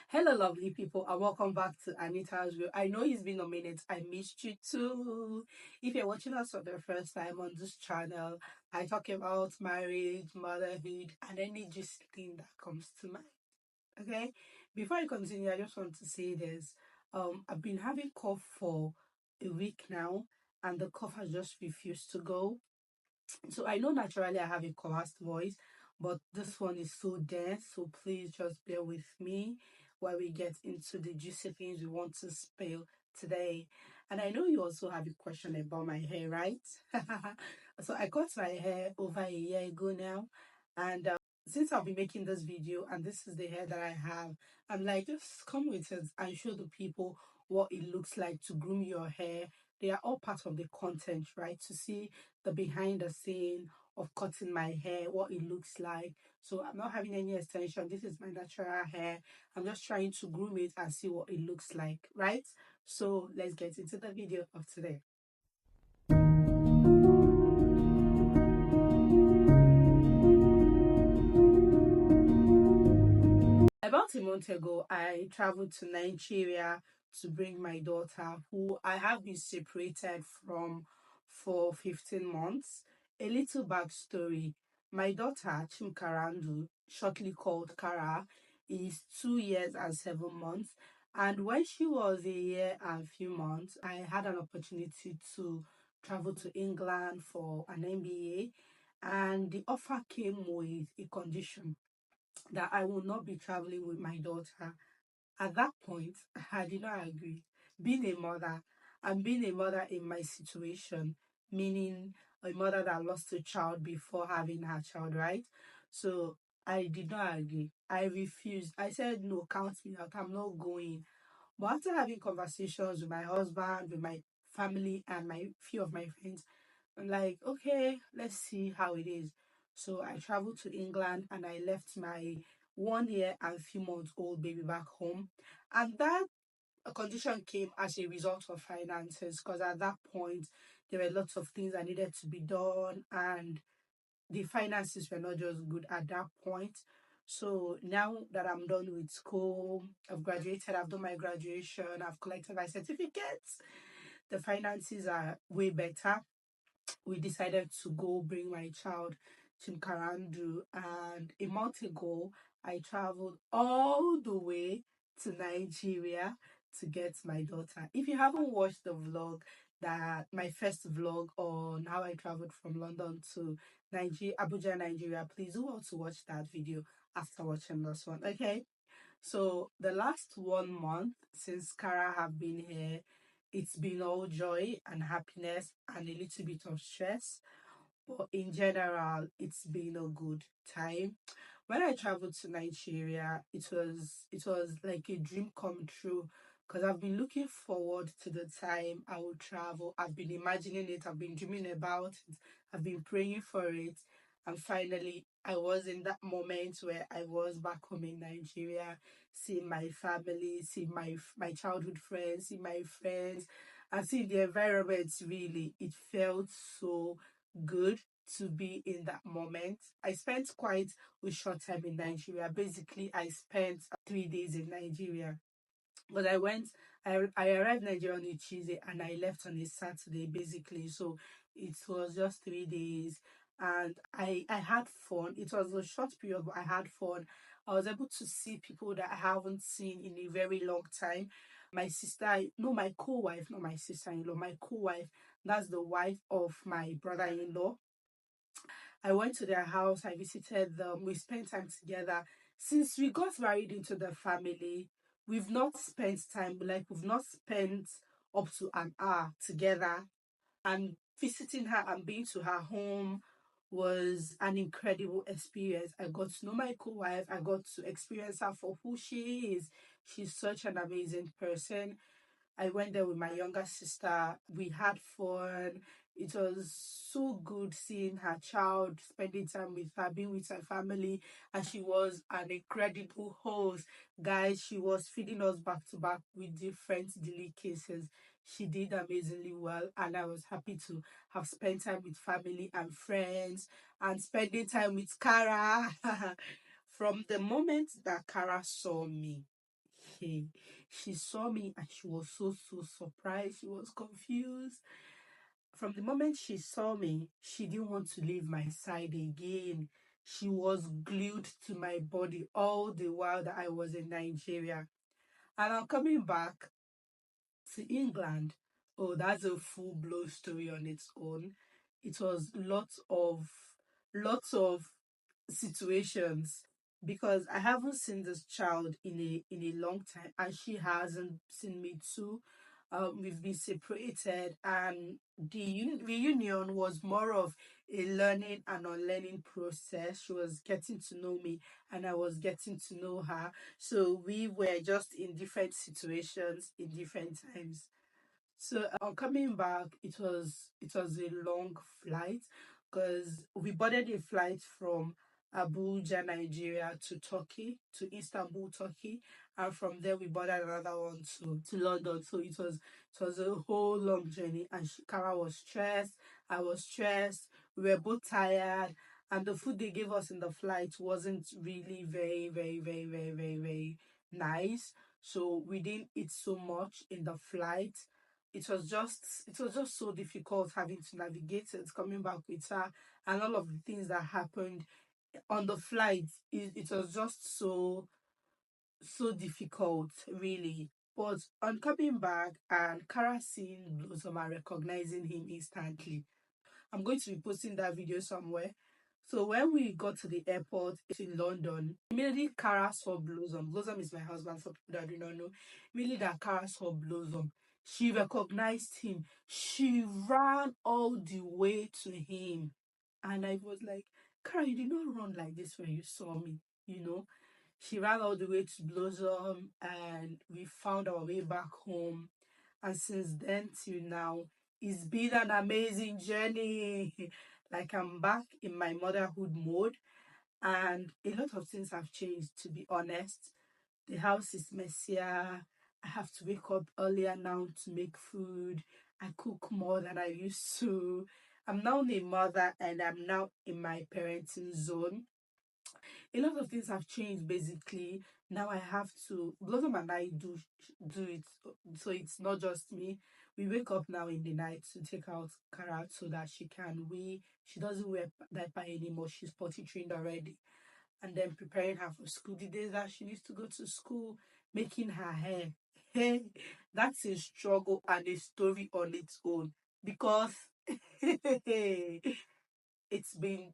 Hello, lovely people, and welcome back to Anita's View. I know it's been a minute. I missed you too. If you're watching us for the first time on this channel, I talk about marriage, motherhood, and any just thing that comes to mind. Okay. Before I continue, I just want to say this. I've been having cough for a week now, and the cough has just refused to go. So I know naturally I have a coerced voice, but this one is so dense. So please just bear with me while we get into the juicy things we want to spill today. And I know you also have a question about my hair, right? So I cut my hair over a year ago now, and since I'll be making this video and this is the hair that I have, I'm like, just come with it and show the people what it looks like to groom your hair. They are all part of the content, right? To see the behind the scene of cutting my hair, what it looks like. So I'm not having any extension. This is my natural hair. I'm just trying to groom it and see what it looks like, right? So let's get into the video of today. About a month ago, I traveled to Nigeria to bring my daughter, who I have been separated from for 15 months. A little backstory. My daughter, Chimkarandu, shortly called Kara, is 2 years and 7 months. And when she was a year and few months, I had an opportunity to travel to England for an MBA. And the offer came with a condition that I will not be traveling with my daughter. At that point, I did not agree. Being a mother, and being a mother in my situation, meaning a mother that lost a child before having her child, right? So I did not agree. I refused. I said, no, count me out. I'm not going. But after having conversations with my husband, with my family, and my few of my friends, I'm like, okay, let's see how it is. So I traveled to England and I left my 1 year and few months old baby back home. And that condition came as a result of finances because at that point there were lots of things that needed to be done and the finances were not just good at that point. So now that I'm done with school, I've graduated, I've done my graduation, I've collected my certificates, the finances are way better. We decided to go bring my child to Karandu. And a month ago, I traveled all the way to Nigeria to get my daughter. If you haven't watched the vlog, that my first vlog on how I traveled from London to Nigeria, Abuja, Nigeria, please do want to watch that video after watching this one. Okay. So the last 1 month since Kara have been here, it's been all joy and happiness and a little bit of stress. But in general, it's been a good time. When I traveled to Nigeria, it was like a dream come true because I've been looking forward to the time I will travel. I've been imagining it, I've been dreaming about it, I've been praying for it. And finally, I was in that moment where I was back home in Nigeria, seeing my family, seeing my childhood friends, seeing my friends, and seeing the environment. Really, it felt so good to be in that moment. I spent quite a short time in Nigeria. Basically, I spent 3 days in Nigeria. But I arrived in Nigeria on a Tuesday and I left on a Saturday, basically. So it was just 3 days and I had fun. It was a short period, but I had fun. I was able to see people that I haven't seen in a very long time. My sister, no, my co-wife, not my sister-in-law, my co-wife, that's the wife of my brother-in-law. I went to their house, I visited them, we spent time together. Since we got married into the family, we've not spent time, like, we've not spent up to an hour together. And visiting her and being to her home was an incredible experience. I got to know my co wife, I got to experience her for who she is. She's such an amazing person. I went there with my younger sister. We had fun. It was so good seeing her child, spending time with her, being with her family, and she was an incredible host. Guys, she was feeding us back to back with different delicacies. She did amazingly well, and I was happy to have spent time with family and friends and spending time with Kara. From the moment that Kara saw me, okay. She saw me and she was so surprised. She was confused. From the moment she saw me, she didn't want to leave my side again. She was glued to my body all the while that I was in Nigeria. And I'm coming back to England. Oh, that's a full blown story on its own. It was lots of situations because I haven't seen this child in a long time, and she hasn't seen me too. We've been separated, and the reunion was more of a learning and unlearning process. She was getting to know me, and I was getting to know her. So we were just in different situations in different times. So on coming back, it was a long flight because we boarded a flight from Abuja, Nigeria to Turkey, to Istanbul, Turkey, and from there we boarded another one to London. So it was a whole long journey, and Kara was stressed, I was stressed, we were both tired, and the food they gave us in the flight wasn't really very nice. So we didn't eat so much in the flight. It was just so difficult having to navigate it, coming back with her, and all of the things that happened on the flight. It was just so difficult, really. But on coming back and Kara seeing Blossom and recognizing him instantly, I'm going to be posting that video somewhere. So when we got to the airport in London, immediately Kara saw Blossom. Blossom is my husband, for people that do not know. Immediately that Kara saw Blossom, she recognized him. She ran all the way to him. And I was like, Kara, you did not run like this when you saw me, you know? She ran all the way to Blossom, and we found our way back home. And since then till now, it's been an amazing journey. Like, I'm back in my motherhood mode, and a lot of things have changed, to be honest. The house is messier. I have to wake up earlier now to make food. I cook more than I used to. I'm now a mother, and I'm now in my parenting zone. A lot of things have changed, basically. Now I have to Blossom and I do it, so it's not just me. We wake up now in the night to take out Kara so that she doesn't wear diaper anymore. She's potty trained already, and then preparing her for school. The days that she needs to go to school, making her hair. Hey, that's a struggle and a story on its own, because it's been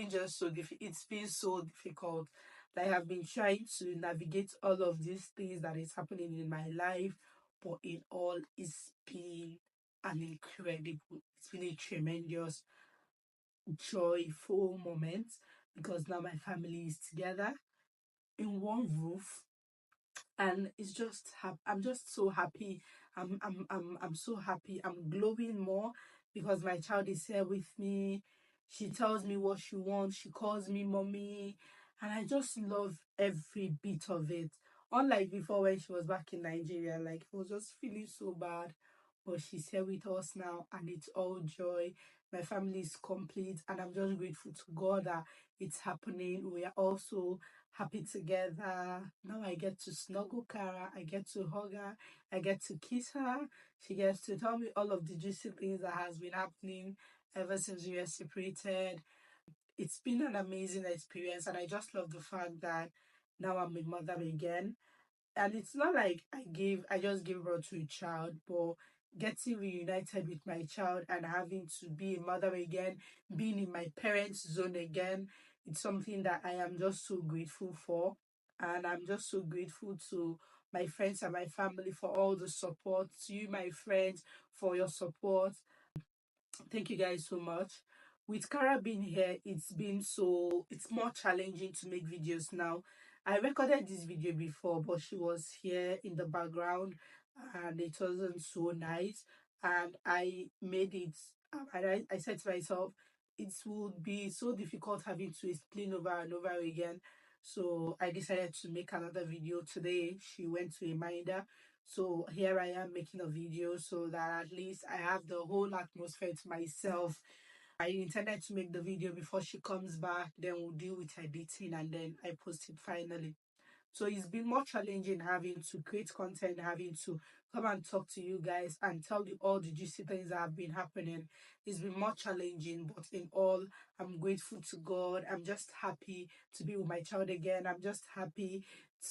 just it's been so difficult. Like, I've been trying to navigate all of these things that is happening in my life, but in all, it's been a tremendous, joyful moment, because now my family is together in one roof, and I'm just so happy. I'm so happy. I'm glowing more because my child is here with me. She tells me what she wants. She calls me mommy, and I just love every bit of it. Unlike before, when she was back in Nigeria, like, I was just feeling so bad, but she's here with us now, and it's all joy. My family is complete, and I'm just grateful to God that it's happening. We are also happy together. Now I get to snuggle Kara, I get to hug her, I get to kiss her. She gets to tell me all of the juicy things that has been happening ever since we were separated. It's been an amazing experience, and I just love the fact that now I'm a mother again. And it's not like I just gave birth to a child, but getting reunited with my child and having to be a mother again, being in my parents' zone again, it's something that I am just so grateful for. And I'm just so grateful to my friends and my family for all the support, to you, my friends, for your support. Thank you guys so much. With Kara being here, it's more challenging to make videos now. I recorded this video before, but she was here in the background, and it wasn't so nice. And I made it, I said to myself, it would be so difficult having to explain over and over again. So I decided to make another video today. She went to a minder, so here I am making a video so that at least I have the whole atmosphere to myself. I intended to make the video before she comes back, then we'll deal with editing, and then I post it finally. So it's been more challenging having to create content, having to come and talk to you guys and tell you all the juicy things that have been happening. It's been more challenging, but in all, I'm grateful to God. I'm just happy to be with my child again. I'm just happy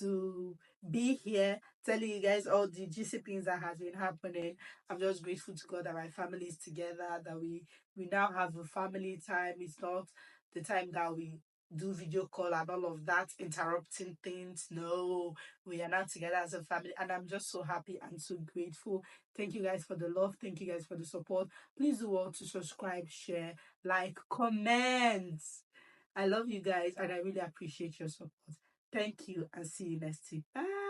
to be here telling you guys all the juicy things that has been happening. I'm just grateful to God that my family is together, that we now have a family time. It's not the time that we do video call and all of that interrupting things. No, we are now together as a family, and I'm just so happy and so grateful. Thank you guys for the love. Thank you guys for the support. Please do well to subscribe, share, like, comment. I love you guys and I really appreciate your support. Thank you and see you next week. Bye.